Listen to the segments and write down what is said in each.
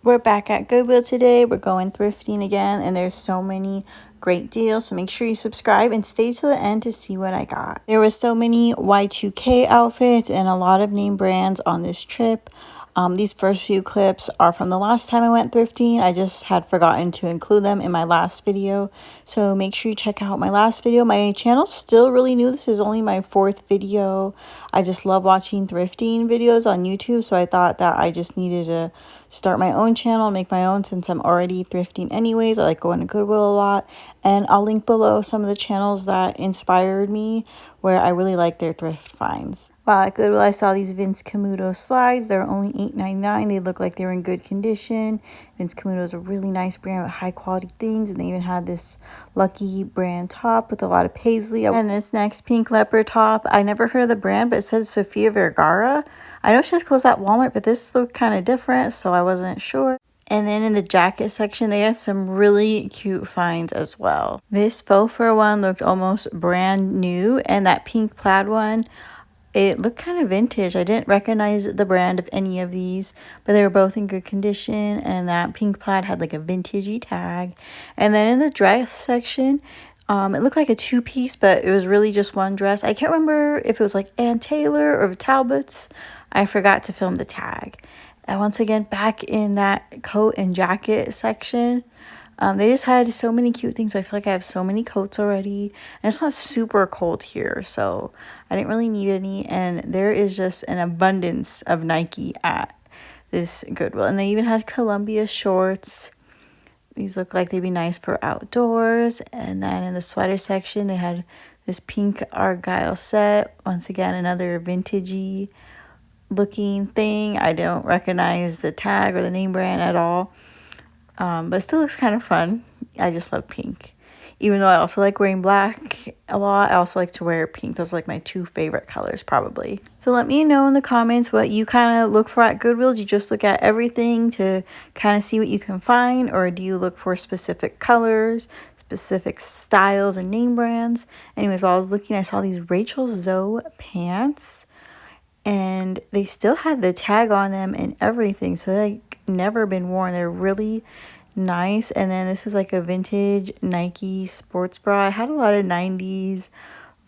We're back at Goodwill today. We're going thrifting again, and there's so many great deals. So make sure you subscribe and stay to the end to see what I got. There was so many Y2k outfits and a lot of name brands on this trip. These first few clips are from the last time I went thrifting. I just had forgotten to include them in my last video. So make sure you check out my last video. My channel's still really new. This is only my 4th video. I just love watching thrifting videos on YouTube. So I thought that I just needed to start my own channel, make my own since I'm already thrifting anyways. I like going to Goodwill a lot. And I'll link below some of the channels that inspired me where I really like their thrift finds. While at Goodwill, I saw these Vince Camuto slides. They're only $8.99. They look like they were in good condition. Vince Camuto is a really nice brand with high quality things. And they even had this Lucky brand top with a lot of paisley. And this next pink leopard top, I never heard of the brand, but it says Sofia Vergara. I know she has clothes at Walmart, but this looked kind of different, so I wasn't sure. And then in the jacket section, they had some really cute finds as well. This faux fur one looked almost brand new, and that pink plaid one, it looked kind of vintage. I didn't recognize the brand of any of these, but they were both in good condition, and that pink plaid had like a vintagey tag. And then in the dress section, it looked like a two-piece, but it was really just one dress. I can't remember if it was like Ann Taylor or Talbot's. I forgot to film the tag. And once again, back in that coat and jacket section, they just had so many cute things. But I feel like I have so many coats already, and it's not super cold here, so I didn't really need any. And there is just an abundance of Nike at this Goodwill. And they even had Columbia shorts. These look like they'd be nice for outdoors. And then in the sweater section, they had this pink argyle set. Once again, another vintagey looking thing. I don't recognize the tag or the name brand at all. But it still looks kind of fun. I just love pink. Even though I also like wearing black a lot, I also like to wear pink. Those are like my 2 favorite colors probably. So let me know in the comments what you kind of look for at Goodwill. Do you just look at everything to kind of see what you can find? Or do you look for specific colors, specific styles, and name brands? Anyways, while I was looking, I saw these Rachel Zoe pants. And they still had the tag on them and everything. So they never been worn. They're really nice. And then this is like a vintage Nike sports bra. It had a lot of 90s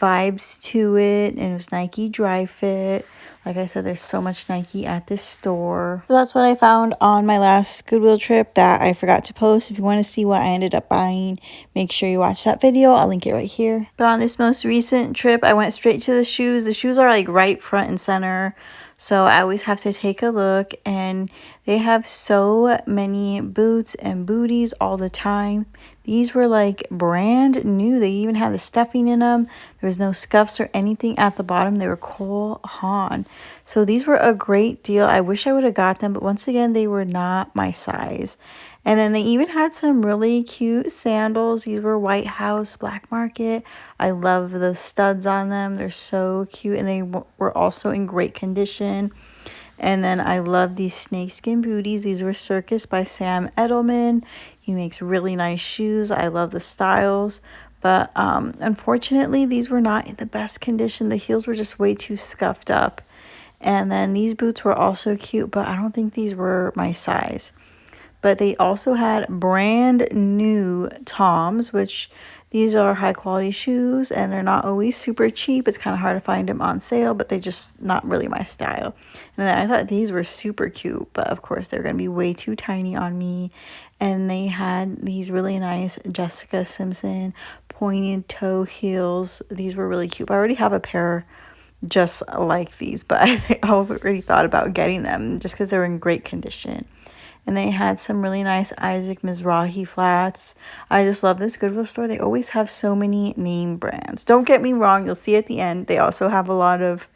vibes to it, and it was Nike Dry Fit. Like I said, there's so much Nike at this store. So that's what I found on my last Goodwill trip that I forgot to post. If you want to see what I ended up buying, make sure you watch that video. I'll link it right here. But on this most recent trip, I went straight to the shoes. The shoes are like right front and center, so I always have to take a look. And they have so many boots and booties all the time. These were like brand new. They even had the stuffing in them. There was no scuffs or anything at the bottom. They were Cole Haan. So these were a great deal. I wish I would have got them, but once again, they were not my size. And then they even had some really cute sandals. These were White House Black Market. I love the studs on them. They're so cute, and they were also in great condition. And then I love these snakeskin booties. These were Circus by Sam Edelman. He makes really nice shoes. I love the styles. But unfortunately, these were not in the best condition. The heels were just way too scuffed up. And then these boots were also cute, but I don't think these were my size. But they also had brand new Toms, which these are high quality shoes, and they're not always super cheap. It's kind of hard to find them on sale, but they just not really my style. And then I thought these were super cute, but of course they're going to be way too tiny on me. And they had these really nice Jessica Simpson pointed toe heels. These were really cute. I already have a pair just like these, but I think I already thought about getting them just because they were in great condition. And they had some really nice Isaac Mizrahi flats. I just love this Goodwill store. They always have so many name brands. Don't get me wrong. You'll see at the end. They also have a lot of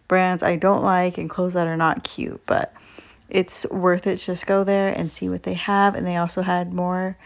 brands I don't like and clothes that are not cute. But it's worth it to just go there and see what they have. And they also had more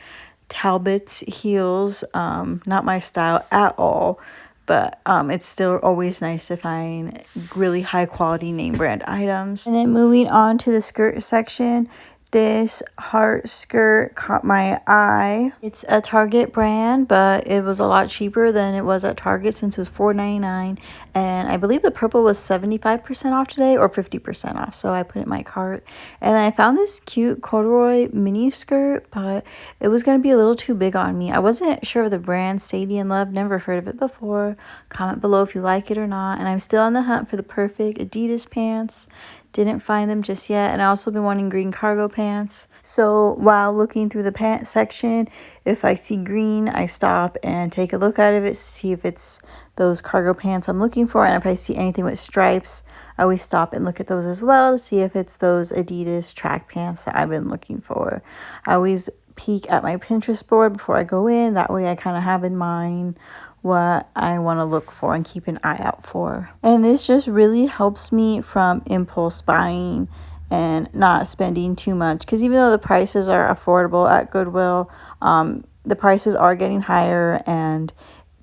Talbot's heels. Not my style at all. But it's still always nice to find really high quality name brand items. And then moving on to the skirt section. This heart skirt caught my eye. It's a Target brand, but it was a lot cheaper than it was at Target since it was $4.99. And I believe the purple was 75% off today or 50% off. So I put it in my cart. And I found this cute corduroy mini skirt, but it was going to be a little too big on me. I wasn't sure of the brand, Sadie and Love. Never heard of it before. Comment below if you like it or not. And I'm still on the hunt for the perfect Adidas pants. Didn't find them just yet. And I also been wanting green cargo pants. So while looking through the pants section, if I see green, I stop and take a look at it to see if it's those cargo pants I'm looking for. And if I see anything with stripes, I always stop and look at those as well to see if it's those Adidas track pants that I've been looking for. I always peek at my Pinterest board before I go in. That way I kind of have in mind what I want to look for and keep an eye out for. And this just really helps me from impulse buying and not spending too much, because even though the prices are affordable at Goodwill, the prices are getting higher and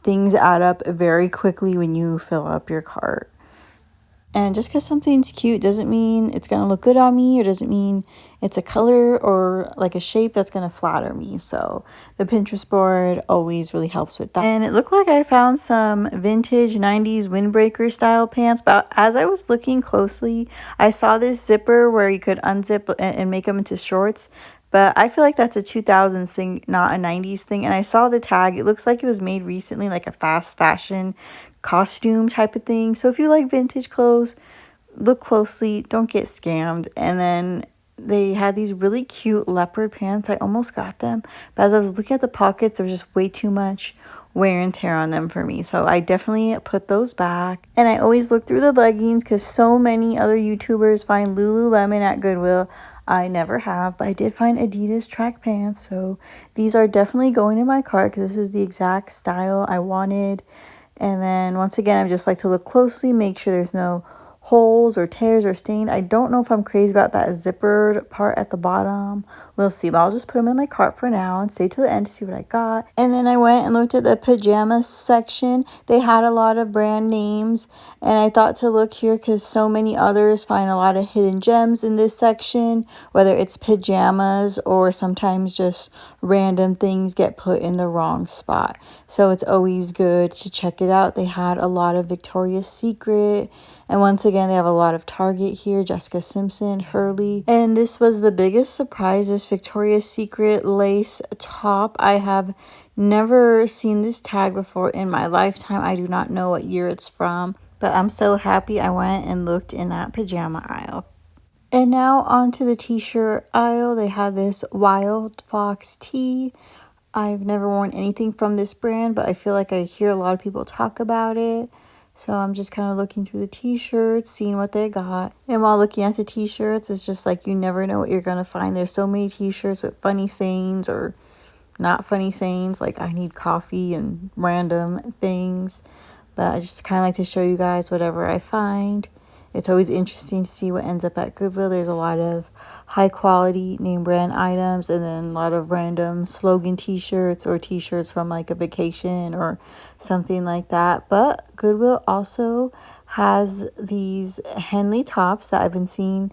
things add up very quickly when you fill up your cart. And just because something's cute doesn't mean it's going to look good on me, or doesn't mean it's a color or like a shape that's going to flatter me. So the Pinterest board always really helps with that. And it looked like I found some vintage 90s windbreaker style pants. But as I was looking closely, I saw this zipper where you could unzip and make them into shorts. But I feel like that's a 2000s thing, not a 90s thing. And I saw the tag. It looks like it was made recently, like a fast fashion costume type of thing. So if you like vintage clothes, look closely, don't get scammed. And then they had these really cute leopard pants. I almost got them, but as I was looking at the pockets, there was just way too much wear and tear on them for me. So I definitely put those back. And I always look through the leggings because so many other YouTubers find Lululemon at Goodwill. I never have, but I did find Adidas track pants. So these are definitely going in my cart because this is the exact style I wanted. And then once again, I just like to look closely, make sure there's no holes or tears or stain. I don't know if I'm crazy about that zippered part at the bottom. We'll see, but I'll just put them in my cart for now and stay to the end to see what I got. And then I went and looked at the pajamas section. They had a lot of brand names, and I thought to look here because so many others find a lot of hidden gems in this section, whether it's pajamas or sometimes just random things get put in the wrong spot. So it's always good to check it out. They had a lot of Victoria's Secret, and once again, they have a lot of Target here, Jessica Simpson, Hurley. And this was the biggest surprise, this Victoria's Secret lace top. I have never seen this tag before in my lifetime. I do not know what year it's from, but I'm so happy I went and looked in that pajama aisle. And now onto the t-shirt aisle. They had this Wild Fox tee. I've never worn anything from this brand, but I feel like I hear a lot of people talk about it. So I'm just kind of looking through the t-shirts, seeing what they got. And while looking at the t-shirts, it's just like you never know what you're going to find. There's so many t-shirts with funny sayings or not funny sayings, like I need coffee and random things. But I just kind of like to show you guys whatever I find. It's always interesting to see what ends up at Goodwill. There's a lot of high quality name brand items, and then a lot of random slogan t-shirts or t-shirts from like a vacation or something like that. But Goodwill also has these Henley tops that I've been seeing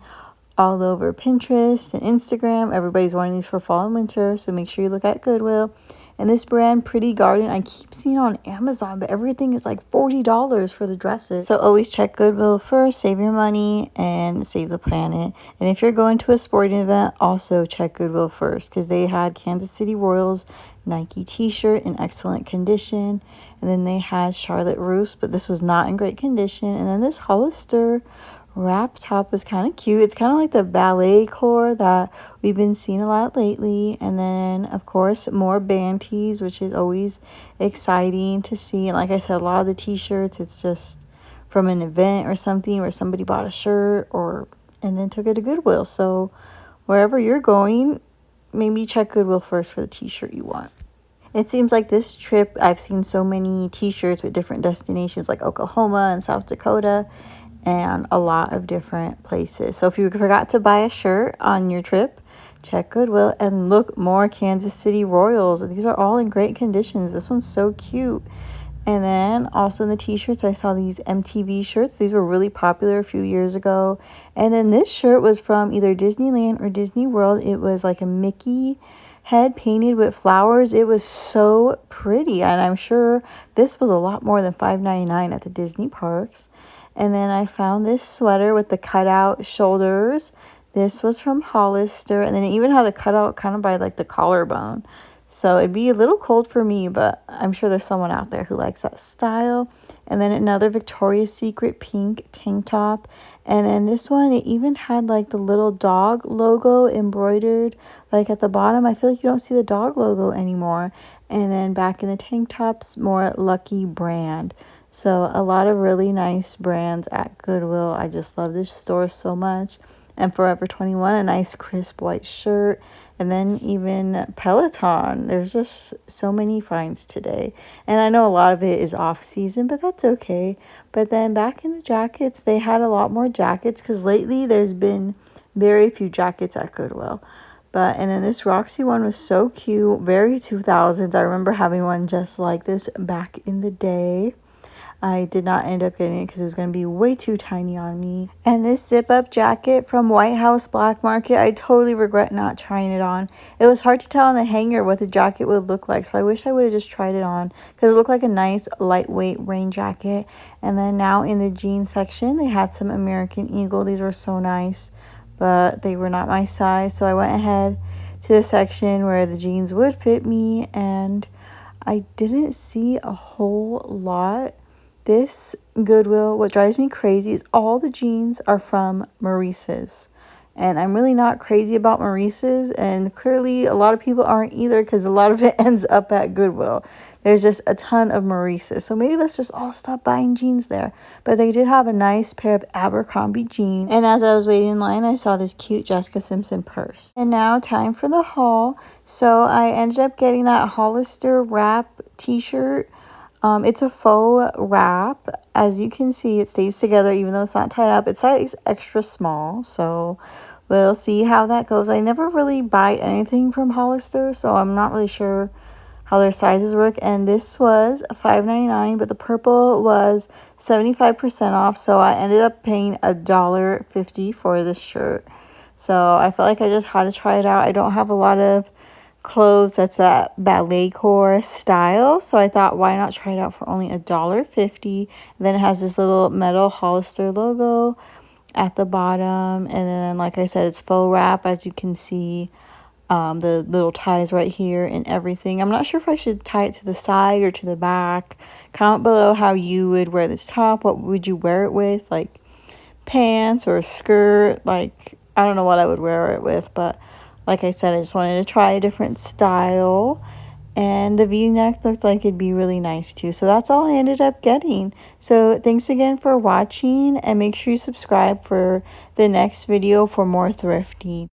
all over Pinterest and Instagram. Everybody's wanting these for fall and winter, so make sure you look at Goodwill. And this brand, Pretty Garden, I keep seeing on Amazon, but everything is like $40 for the dresses. So always check Goodwill first, save your money, and save the planet. And if you're going to a sporting event, also check Goodwill first, because they had Kansas City Royals Nike t-shirt in excellent condition. And then they had Charlotte Russe, but this was not in great condition. And then this Hollister wrap top was kind of cute. It's kind of like the ballet core that we've been seeing a lot lately. And then of course more band tees, which is always exciting to see. And like I said, a lot of the t-shirts, it's just from an event or something where somebody bought a shirt and then took it to Goodwill. So wherever you're going, maybe check Goodwill first for the t-shirt you want. It seems like this trip I've seen so many t-shirts with different destinations like Oklahoma and South Dakota, and a lot of different places. So if you forgot to buy a shirt on your trip, check Goodwill and look more Kansas City Royals. These are all in great conditions. This one's so cute. And then also in the t-shirts, I saw these MTV shirts. These were really popular a few years ago. And then this shirt was from either Disneyland or Disney World. It was like a Mickey head painted with flowers. It was so pretty. And I'm sure this was a lot more than $5.99 at the Disney parks. And then I found this sweater with the cutout shoulders. This was from Hollister. And then it even had a cutout kind of by like the collarbone. So it'd be a little cold for me, but I'm sure there's someone out there who likes that style. And then another Victoria's Secret pink tank top. And then this one, it even had like the little dog logo embroidered like at the bottom. I feel like you don't see the dog logo anymore. And then back in the tank tops, more Lucky Brand. So a lot of really nice brands at Goodwill. I just love this store so much. And Forever 21, a nice crisp white shirt. And then even Peloton. There's just so many finds today. And I know a lot of it is off season, but that's okay. But then back in the jackets, they had a lot more jackets because lately there's been very few jackets at Goodwill. And then this Roxy one was so cute, very 2000s. I remember having one just like this back in the day. I did not end up getting it because it was going to be way too tiny on me. And this zip-up jacket from White House Black Market, I totally regret not trying it on. It was hard to tell on the hanger what the jacket would look like, so I wish I would have just tried it on because it looked like a nice lightweight rain jacket. And then now in the jeans section, they had some American Eagle. These were so nice, but they were not my size, so I went ahead to the section where the jeans would fit me, and I didn't see a whole lot. This Goodwill, what drives me crazy is all the jeans are from Maurice's. And I'm really not crazy about Maurice's, and clearly a lot of people aren't either because a lot of it ends up at Goodwill. There's just a ton of Maurice's. So maybe let's just all stop buying jeans there. But they did have a nice pair of Abercrombie jeans. And as I was waiting in line, I saw this cute Jessica Simpson purse. And now time for the haul. So I ended up getting that Hollister wrap t-shirt. It's a faux wrap. As you can see, it stays together even though it's not tied up. It's size extra small, so we'll see how that goes. I never really buy anything from Hollister, so I'm not really sure how their sizes work. And this was $5.99, but the purple was 75% off, so I ended up paying $1.50 for this shirt. So I felt like I just had to try it out. I don't have a lot of clothes that's that ballet core style, so I thought why not try it out for only $1.50. Then it has this little metal Hollister logo at the bottom, and then like I said, it's faux wrap, as you can see. The little ties right here and everything. I'm not sure if I should tie it to the side or to the back. Comment below how you would wear this top. What would you wear it with, like pants or a skirt? Like, I don't know what I would wear it with, but like I said, I just wanted to try a different style. And the V-neck looked like it'd be really nice too. So that's all I ended up getting. So thanks again for watching, and make sure you subscribe for the next video for more thrifting.